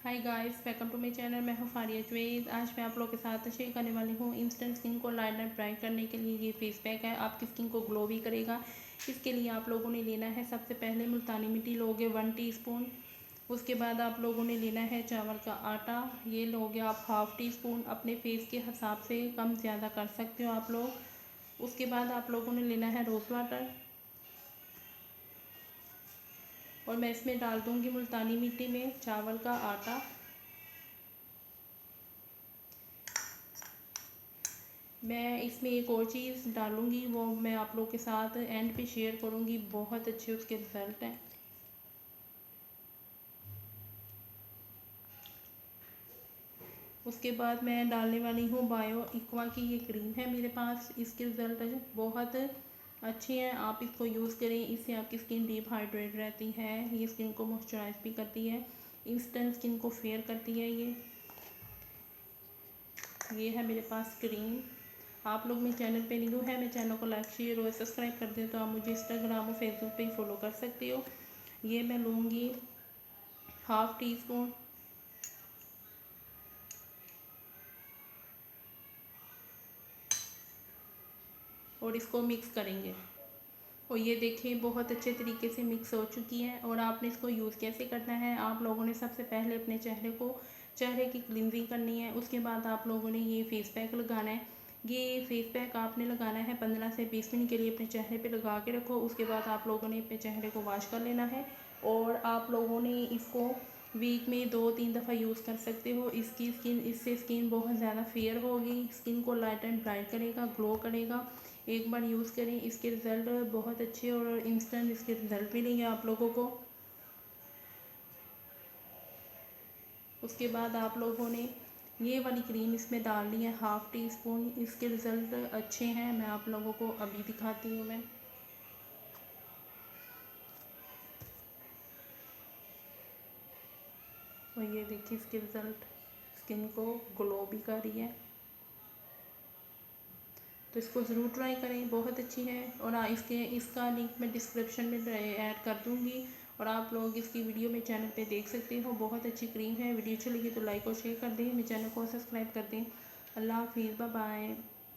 Hi guys, welcome to my channel. मैं हूँ फारिया जवेद। आज मैं आप लोगों के साथ शेयर करने वाली हूँ इंस्टेंट स्किन को लाइट एंड ब्राइट करने के लिए ये फेस पैक है। आपकी स्किन को ग्लो भी करेगा। इसके लिए आप लोगों ने लेना है, सबसे पहले मुल्तानी मिट्टी लोगे 1 टीस्पून। उसके बाद आप लोगों ने लेना है चावल का आटा, ये लोगे आप हाफ़ टी स्पून। अपने फेस के हिसाब से कम ज़्यादा कर सकते हो आप लोग। उसके बाद आप लोगों ने लेना है रोज़ वाटर, और मैं इसमें डाल दूँगी मुल्तानी मिट्टी में चावल का आटा। मैं इसमें एक और चीज़ डालूँगी, वो मैं आप लोगों के साथ एंड पे शेयर करूँगी। बहुत अच्छे उसके रिज़ल्ट हैं। उसके बाद मैं डालने वाली हूँ बायो एक्वा की ये क्रीम है मेरे पास। इसके रिज़ल्ट बहुत अच्छे हैं, आप इसको यूज़ करें। इससे आपकी स्किन डीप हाइड्रेट रहती है, ये स्किन को मॉइस्चराइज भी करती है, इंस्टेंट स्किन को फेयर करती है। ये है मेरे पास क्रीम। आप लोग मेरे चैनल पे न्यू है, मेरे चैनल को लाइक शेयर और सब्सक्राइब कर दें तो आप मुझे इंस्टाग्राम और फेसबुक पे फॉलो कर सकते हो। ये मैं लूँगी हाफ़ टी स्पून, और इसको मिक्स करेंगे। और ये देखिए बहुत अच्छे तरीके से मिक्स हो चुकी है। और आपने इसको यूज़ कैसे करना है, आप लोगों ने सबसे पहले अपने चेहरे की क्लिनजिंग करनी है। उसके बाद आप लोगों ने ये फेस पैक लगाना है। ये फेस पैक आपने लगाना है 15 से 20 मिनट के लिए अपने चेहरे पे लगा के रखो। उसके बाद आप लोगों ने अपने चेहरे को वॉश कर लेना है, और आप लोगों ने इसको वीक में 2-3 दफ़ा यूज़ कर सकते हो। इससे स्किन बहुत ज़्यादा फेयर होगी, स्किन को लाइट एंड ब्राइट करेगा, ग्लो करेगा। एक बार यूज़ करें, इसके रिज़ल्ट बहुत अच्छे और इंस्टेंट इसके रिज़ल्ट मिलेंगे आप लोगों को। उसके बाद आप लोगों ने ये वाली क्रीम इसमें डालनी है हाफ़ टी स्पून। इसके रिज़ल्ट अच्छे हैं, मैं आप लोगों को अभी दिखाती हूँ मैं। और ये देखिए इसके रिज़ल्ट, स्किन को ग्लो भी कर रही है। तो इसको ज़रूर ट्राई करें, बहुत अच्छी है। और इसका लिंक मैं डिस्क्रिप्शन में ऐड कर दूँगी, और आप लोग इसकी वीडियो मेरे चैनल पे देख सकते हो। बहुत अच्छी क्रीम है। वीडियो अच्छी लगी तो लाइक और शेयर कर दें, मेरे चैनल को सब्सक्राइब कर दें। अल्लाह हाफिज़, बाय बाय।